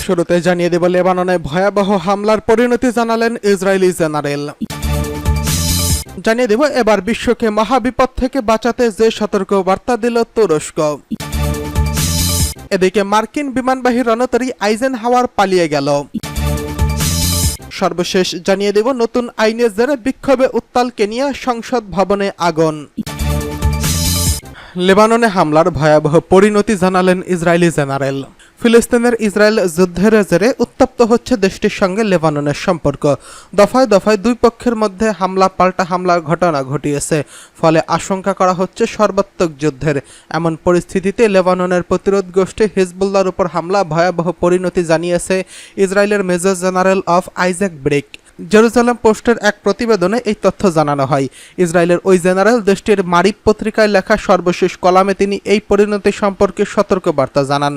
শুরুতে জানিয়ে দেব লেবাননে ভয়াবহ হামলার পরিণতি জানালেন ইসরায়েলি জেনারেল। জানিয়ে দেব এবার বিশ্বকে মহাবিপদ থেকে বাঁচাতে যে সতর্ক বার্তা দিল তুরস্ক। এদিকে মার্কিন বিমানবাহী রণতরী আইজেনহাওয়ার পালিয়ে গেল। সর্বশেষ জানিয়ে দেব নতুন আইনের জেরে বিক্ষোভে উত্তাল কেনিয়া, সংসদ ভবনে আগুন। লেবাননে হামলার ভয়াবহ পরিণতি জানালেন ইসরায়েলি জেনারেল। ফিলিস্তিনের ইসরায়েল যুদ্ধের জেরে উত্তপ্ত হচ্ছে দেশটির সঙ্গে লেবাননের সম্পর্ক। দফায় দফায় দুই পক্ষের মধ্যে হামলা পাল্টা হামলার ঘটনা ঘটিয়েছে, ফলে আশঙ্কা করা হচ্ছে সর্বাত্মক যুদ্ধের। এমন পরিস্থিতিতে লেবাননের প্রতিরোধ গোষ্ঠী হিজবুল্লাহর উপর হামলা ভয়াবহ পরিণতি জানিয়েছে ইসরায়েলের major general of Isaac brick. Jerusalem পোস্টের এক প্রতিবেদনে এই তথ্য জানানো হয়। ইসরায়েলের ওই জেনারেল দেশটির মারিফ পত্রিকায় লেখা সর্বশেষ কলামে তিনি এই পরিণতি সম্পর্কে সতর্কবার্তা জানান।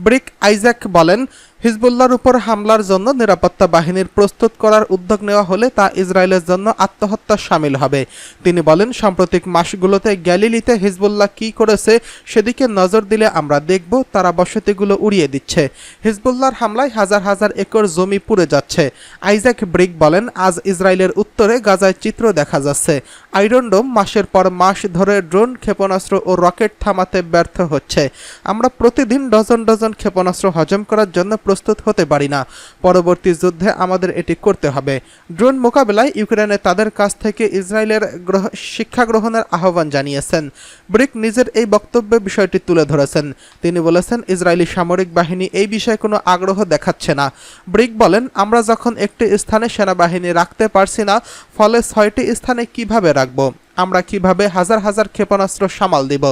ব্রিক আইজ্যাক বলেন, হিজবুল্লাহর উপর হামলার জন্য নিরাপত্তা বাহিনীর প্রস্তুত করার উদ্যোগ নেওয়া হলে তা ইসরায়েলের জন্য আত্মহত্যা শামিল হবে। তিনি বলেন, সাম্প্রতিক মাসগুলোতে গ্যালিলিতে হিজবুল্লাহ কী করেছে সেদিকে নজর দিলে আমরা দেখব তারা বসতিগুলো উড়িয়ে দিচ্ছে। হিজবুল্লাহর হামলায় হাজার হাজার একর জমি পুড়ে যাচ্ছে। আইজ্যাক ব্রিক বলেন, আজ ইসরায়েলের উত্তরে গাজায় চিত্র দেখা যাচ্ছে। আয়রন ডোম মাসের পর মাস ধরে ড্রোন, ক্ষেপণাস্ত্র ও রকেট থামাতে ব্যর্থ হচ্ছে। আমরা প্রতিদিন ডজন ডজন ক্ষেপণাস্ত্র হজম করার জন্য প্রস্তুত হতে পারি না। পরবর্তী যুদ্ধে আমাদের এটি করতে হবে। ড্রোন মোকাবেলায় ইউক্রেনে তাদের কাছ থেকে ইসরায়েলের শিক্ষা গ্রহণের আহ্বান জানিয়েছেন। ব্রিক নিজের এই বক্তব্যে বিষয়টি তুলে ধরেছেন। তিনি বলেছেন, ইসরায়েলি সামরিক বাহিনী এই বিষয়ে কোনো আগ্রহ দেখাচ্ছে না। ব্রিক বলেন, আমরা যখন একটি স্থানে সেনাবাহিনী রাখতে পারছি না, ফলে 6টি স্থানে কিভাবে রাখব? আমরা কিভাবে হাজার হাজার ক্ষেপণাস্ত্র সামাল দিব?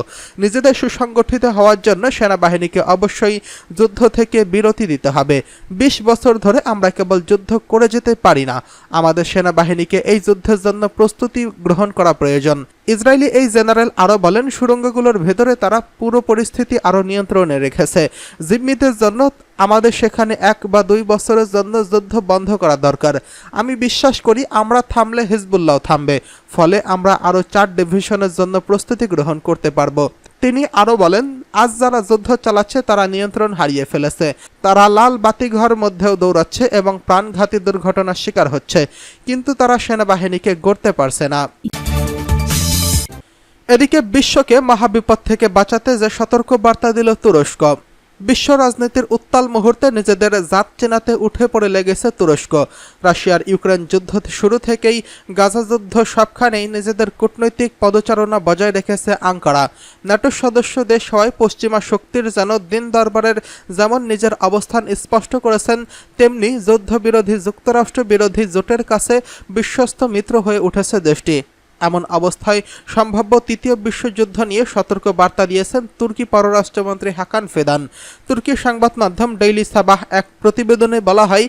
নিজেদের সুসংগঠিত হওয়ার জন্য সেনাবাহিনীকে অবশ্যই যুদ্ধ থেকে বিরতি দিতে হবে। 20 বছর ধরে আমরা কেবল যুদ্ধ করে যেতে পারি না। আমাদের সেনাবাহিনীকে এই যুদ্ধের জন্য প্রস্তুতি গ্রহণ করা প্রয়োজন। ইসরায়েলি এই জেনারেল আরও বলেন, সুড়ঙ্গগুলোর ভেতরে তারা পুরো পরিস্থিতি আরও নিয়ন্ত্রণে রেখেছে। জিম্মিদের জন্য আমাদের সেখানে 1 বা 2 বছরের জন্য যুদ্ধ বন্ধ করা দরকার। আমি বিশ্বাস করি আমরা থামলে হিজবুল্লাহ থামবে, ফলে আমরা আরও 4 ডিভিশনের জন্য প্রস্তুতি গ্রহণ করতে পারব। তিনি আরও বলেন, আজ যারা যুদ্ধ চালাচ্ছে তারা নিয়ন্ত্রণ হারিয়ে ফেলেছে। তারা লাল বাতিঘর মধ্যেও দৌড়াচ্ছে এবং প্রাণঘাতী দুর্ঘটনার শিকার হচ্ছে, কিন্তু তারা সেনাবাহিনীকে গড়তে পারছে না। এদিকে বিশ্বকে মহাবিপদ থেকে বাঁচাতে যে সতর্ক বার্তা দিল তুরস্ক। বিশ্ব রাজনীতির উত্তাল মুহূর্তে নিজেদের জাত চেনাতে উঠে পড়ে লেগেছে তুরস্ক। রাশিয়ার ইউক্রেন যুদ্ধ শুরু থেকেই গাজা যুদ্ধ সবখানেই নিজেদের কূটনৈতিক পদচারণা বজায় রেখেছে আঙ্কারা। ন্যাটোর সদস্য দেশ হওয়ায় পশ্চিমা শক্তির যেন দিন দরবারের যেমন নিজের অবস্থান স্পষ্ট করেছেন, তেমনি যুদ্ধবিরোধী যুক্তরাষ্ট্র বিরোধী জোটের কাছে বিশ্বস্ত মিত্র হয়ে উঠেছে দেশটি। এমন অবস্থায় সম্ভাব্য তৃতীয় বিশ্বযুদ্ধ নিয়ে সতর্ক বার্তা দিয়েছেন তুর্কি পররাষ্ট্রমন্ত্রী হাকান ফিদান। তুর্কির সংবাদ মাধ্যম ডেইলি সাবাহ এক প্রতিবেদনে বলা হয়,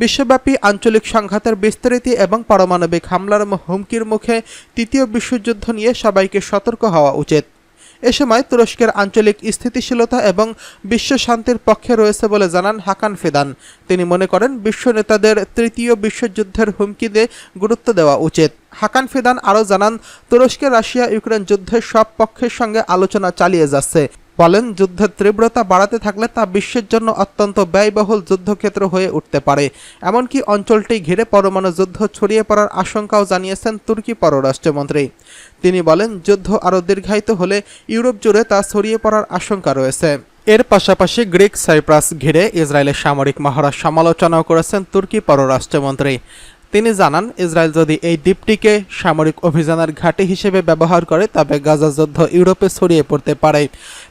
বিশ্বব্যাপী আঞ্চলিক সংঘাতের বিস্তৃতি এবং পারমাণবিক হামলার হুমকির মুখে তৃতীয় বিশ্বযুদ্ধ নিয়ে সবাইকে সতর্ক হওয়া উচিত। এ সময় তুরস্কের আঞ্চলিক স্থিতিশীলতা এবং বিশ্ব শান্তির পক্ষে রয়েছে বলে জানান হাকান ফিদান। তিনি মনে করেন বিশ্ব নেতাদের তৃতীয় বিশ্বযুদ্ধের হুমকিতে গুরুত্ব দেওয়া উচিত। হাকান ফিদান আরও জানান, তুরস্কে রাশিয়া ইউক্রেন যুদ্ধের সব পক্ষের সঙ্গে আলোচনা চালিয়ে যাচ্ছে। বলেন, যুদ্ধের তীব্রতা বাড়াতে থাকলে তা বিশ্বের জন্য অত্যন্ত ব্যয়বহুল যুদ্ধক্ষেত্র হয়ে উঠতে পারে। এমনকি অঞ্চলটি ঘিরে পরমাণু যুদ্ধ ছড়িয়ে পড়ার আশঙ্কাও জানিয়েছেন তুর্কি পররাষ্ট্রমন্ত্রী। তিনি বলেন, যুদ্ধ আরও দীর্ঘায়িত হলে ইউরোপ জুড়ে তা ছড়িয়ে পড়ার আশঙ্কা রয়েছে। এর পাশাপাশি গ্রিক সাইপ্রাস ঘিরে ইসরায়েলের সামরিক মহড়ার সমালোচনাও করেছেন তুর্কি পররাষ্ট্রমন্ত্রী। তিনি জানান, ইসরায়েল যদি এই দ্বীপটিকে সামরিক অভিযানের ঘাঁটি হিসেবে ব্যবহার করে তবে গাজা যুদ্ধ ইউরোপে ছড়িয়ে পড়তে পারে।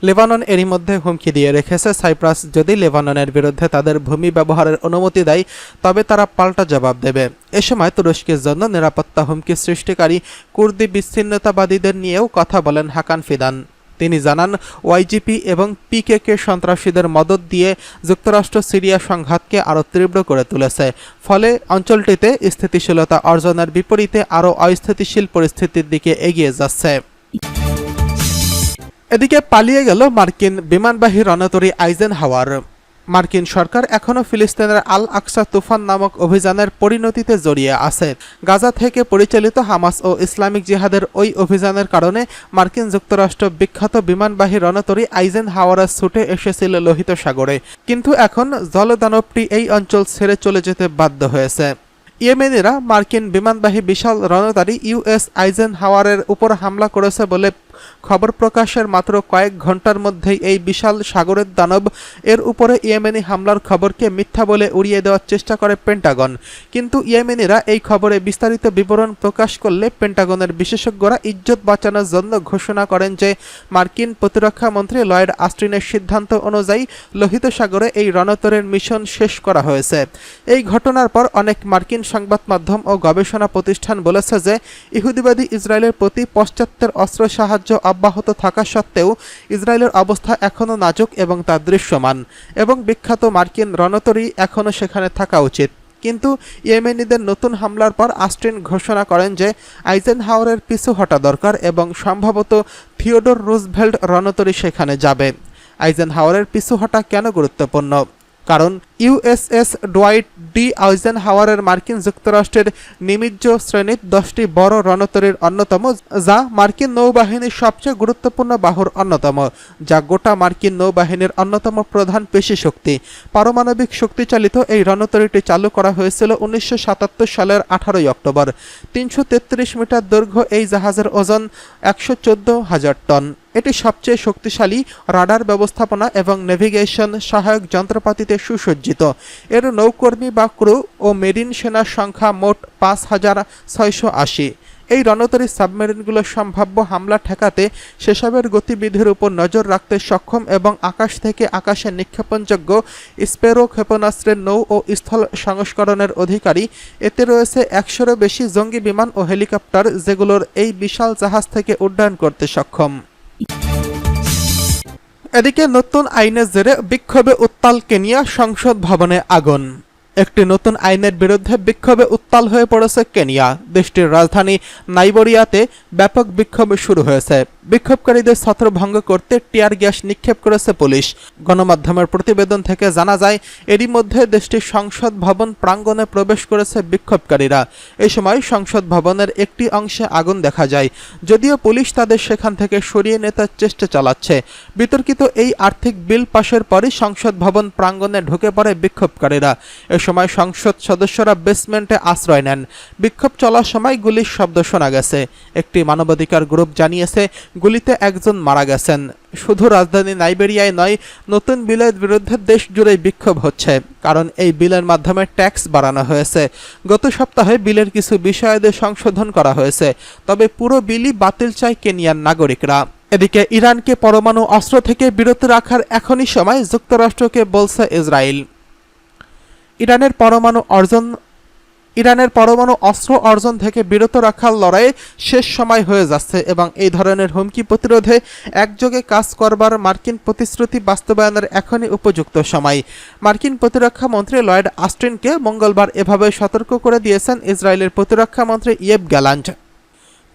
লেবানন এরই মধ্যে হুমকি দিয়ে রেখেছে, সাইপ্রাস যদি লেবাননের বিরুদ্ধে তাদের ভূমি ব্যবহারের অনুমতি দেয় তবে তারা পাল্টা জবাব দেবে। এ সময় তুরস্কের জন্য নিরাপত্তা হুমকি সৃষ্টিকারী কুর্দি বিচ্ছিন্নতাবাদীদের নিয়েও কথা বলেন হাকান ফিদান। তিনি জানান, ওয়াইজিপি এবং পিকেকে সন্ত্রাসীদের মদত দিয়ে যুক্তরাষ্ট্র সিরিয়া সংঘাতকে আরও তীব্র করে তুলেছে। ফলে অঞ্চলটিতে স্থিতিশীলতা অর্জনের বিপরীতে আরও অস্থিতিশীল পরিস্থিতির দিকে এগিয়ে যাচ্ছে। এদিকে পালিয়ে গেল মার্কিন বিমানবাহী রণতরী আইজেনহাওয়ার। মার্কিন সরকার এখনও ফিলিস্তিনের আল আকসা তুফান নামক অভিযানের পরিণতিতে জড়িয়ে আছে। গাজা থেকে পরিচালিত হামাস ও ইসলামিক জিহাদের ওই অভিযানের কারণে মার্কিন যুক্তরাষ্ট্র বিখ্যাত বিমানবাহী রণতরী আইজেনহাওয়ার ছুটে এসেছিল লোহিত সাগরে, কিন্তু এখন জলদানবটি এই অঞ্চল ছেড়ে চলে যেতে বাধ্য হয়েছে। ইয়েমেনিরা মার্কিন বিমানবাহী বিশাল রণতরী ইউএস আইজেনহাওয়ারের উপর হামলা করেছে বলে খবর প্রকাশের মাত্র কয়েক ঘন্টার মধ্যেই এই বিশাল সাগরের দানব এর উপরে ইয়েমেনি হামলার খবরকে মিথ্যা বলে উড়িয়ে দেওয়ার চেষ্টা করে পেন্টাগন। কিন্তু ইয়েমেনিরা এই খবরে বিস্তারিত বিবরণ প্রকাশ করলে পেন্টাগনের বিশেষজ্ঞরা ইজ্জত বাঁচানোর জন্য ঘোষণা করেন যে মার্কিন প্রতিরক্ষা মন্ত্রী লয়েড অস্টিনের সিদ্ধান্ত অনুযায়ী লোহিত সাগরে এই রণতরীর মিশন শেষ করা হয়েছে। এই ঘটনার পর অনেক মার্কিন সংবাদ মাধ্যম ও গবেষণা প্রতিষ্ঠান বলেছে যে ইহুদিবাদী ইসরায়েলের প্রতি পাশ্চাত্যের অস্ত্র সাহায্য অব্যাহত থাকা সত্ত্বেও ইসরায়েলের অবস্থা এখনও নাজুক এবং তা দৃশ্যমান, এবং বিখ্যাত মার্কিন রণতরী এখনও সেখানে থাকা উচিত। কিন্তু ইয়েমেনিদের নতুন হামলার পর অস্টিন ঘোষণা করেন যে আইজেনহাওয়ারের পিছু হটা দরকার এবং সম্ভবত থিওডোর রুজভেল্ট রণতরী সেখানে যাবে। আইজেনহাওয়ারের পিছু হটা কেন গুরুত্বপূর্ণ? কারণ ইউএসএস ডোয়াইট ডি আইজেনহাওয়ারের মার্কিন যুক্তরাষ্ট্রের নিমিজ্জ শ্রেণীর 10টি বড় রণতরীর অন্যতম, যা মার্কিন নৌবাহিনীর সবচেয়ে গুরুত্বপূর্ণ বাহুর অন্যতম, যা গোটা মার্কিন নৌবাহিনীর অন্যতম প্রধান পেশি শক্তি। পারমাণবিক শক্তিচালিত এই রণতরীটি চালু করা হয়েছিল 1977 সালের 18 অক্টোবর। 333 মিটার দৈর্ঘ্য এই জাহাজের ওজন 114,000 টন। এটি সবচেয়ে শক্তিশালী রাডার ব্যবস্থাপনা এবং নেভিগেশন সহায়ক যন্ত্রপাতিতে সুসজ্জিত। এর নৌকর্মী বা ক্রু ও মেরিন সেনার সংখ্যা মোট 5,680। এই রণতরী সাবমেরিনগুলোর সম্ভাব্য হামলা ঠেকাতে সেসবের গতিবিধির উপর নজর রাখতে সক্ষম এবং আকাশ থেকে আকাশে নিক্ষেপণযোগ্য স্পেরো ক্ষেপণাস্ত্রের নৌ ও স্থল সংস্করণের অধিকারী। এতে রয়েছে 100-এরও বেশি জঙ্গি বিমান ও হেলিকপ্টার, যেগুলোর এই বিশাল জাহাজ থেকে উড্ডয়ন করতে সক্ষম। এদিকে নতুন আইনের জেরে বিক্ষোভে উত্তাল কেনিয়া, সংসদ ভবনে আগুন। একটি নতুন আইনের বিরুদ্ধে বিক্ষোভে উত্তাল হয়ে পড়েছে কেনিয়া। দেশটির রাজধানী নাইবেরিয়াতে ব্যাপক বিক্ষোভ শুরু হয়েছে। বিক্ষোভকারীদের ছত্রভঙ্গ করতে টিয়ার গ্যাস নিক্ষেপ করেছে পুলিশ। গণমাধ্যমের প্রতিবেদন থেকে জানা যায়, এরই মধ্যে দেশটির সংসদ ভবন প্রাঙ্গণে প্রবেশ করেছে বিক্ষোভকারীরা। এই সময় সংসদ ভবনের একটি অংশে আগুন দেখা যায়, যদিও পুলিশ তাদের সেখান থেকে সরিয়ে নেওয়ার চেষ্টা চালাচ্ছে। বিতর্কিত এই আর্থিক বিল পাশের পরই সংসদ ভবন প্রাঙ্গণে ঢুকে পড়ে বিক্ষোভকারীরা। এ সময় সংসদ সদস্যরা বেসমেন্টে আশ্রয় নেন। বিক্ষোভ চলার সময় গুলির শব্দ শোনা গেছে। একটি মানবাধিকার গ্রুপ জানিয়েছে, গুলিতে একজন মারা গেছেন। শুধু রাজধানী নাইবেরিয়ায় নয়, নতুন বিলের বিরুদ্ধে দেশ জুড়ে বিক্ষোভ হচ্ছে, কারণ এই বিলের মাধ্যমে ট্যাক্স বাড়ানো হয়েছে। গত সপ্তাহে বিলের কিছু বিষয়াদি সংশোধন করা হয়েছে, তবে পুরো বিলই বাতিল চায় কেনিয়ার নাগরিকরা। এদিকে ইরানকে পরমাণু অস্ত্র থেকে বিরত রাখার এখনই সময়, যুক্তরাষ্ট্রকে বলছে ইসরায়েল। ইরানের পরমাণু অস্ত্র অর্জন থেকে বিরত রাখার লড়াইয়ে শেষ সময় হয়ে যাচ্ছে এবং এই ধরনের হুমকি প্রতিরোধে একযোগে কাজ করবার মার্কিন প্রতিশ্রুতি বাস্তবায়নের এখনই উপযুক্ত সময়। মার্কিন প্রতিরক্ষা মন্ত্রী লয়েড অস্টিনকে মঙ্গলবার এভাবে সতর্ক করে দিয়েছেন ইসরায়েলের প্রতিরক্ষা মন্ত্রী ইয়েভ গ্যালান্ট।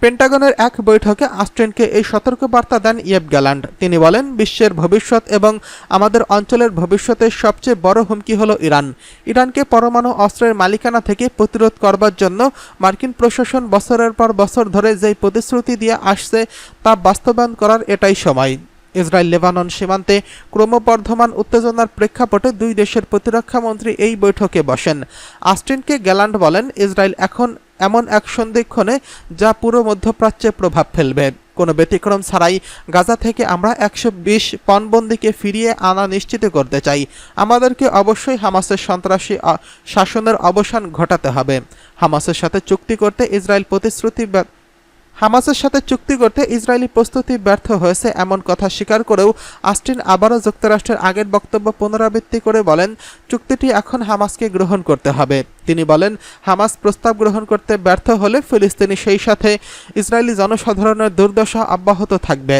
পেন্টাগনের এক বৈঠকে অস্টিনকে এই সতর্কবার্তা দেন ইয়েভ গ্যালান্ট। তিনি বলেন, বিশ্বের ভবিষ্যৎ এবং আমাদের অঞ্চলের ভবিষ্যতের সবচেয়ে বড় হুমকি হলো ইরান। ইরানকে পরমাণু অস্ত্রের মালিকানা থেকে প্রতিরোধ করবার জন্য মার্কিন প্রশাসন বছরের পর বছর ধরে যেই প্রতিশ্রুতি দিয়ে আসছে তা বাস্তবায়ন করার এটাই সময়। ইসরায়েল লেবানন সীমান্তে ক্রমবর্ধমান উত্তেজনার প্রেক্ষাপটে দুই দেশের প্রতিরক্ষা মন্ত্রী এই বৈঠকে বসেন। অস্টিনকে গ্যালান্ট বলেন, ইসরায়েল এখন এমন এক সন্ধিক্ষণে যা পুরো মধ্যপ্রাচ্যে প্রভাব ফেলবে। কোনো ব্যতিক্রম ছাড়াই গাজা থেকে আমরা 120 পণবন্দীকে ফিরিয়ে আনা নিশ্চিত করতে চাই। আমাদেরকে অবশ্যই হামাসের সন্ত্রাসী শাসনের অবসান ঘটাতে হবে। হামাসের সাথে চুক্তি করতে ইসরায়েলি প্রস্তুতি ব্যর্থ হয়েছে এমন কথা স্বীকার করেও অস্টিন আবারও যুক্তরাষ্ট্রের আগের বক্তব্য পুনরাবৃত্তি করে বলেন, চুক্তিটি এখন হামাসকে গ্রহণ করতে হবে। তিনি বলেন, হামাস প্রস্তাব গ্রহণ করতে ব্যর্থ হলে ফিলিস্তিনি সেই সাথে ইসরায়েলি জনসাধারণের দুর্দশা অব্যাহত থাকবে।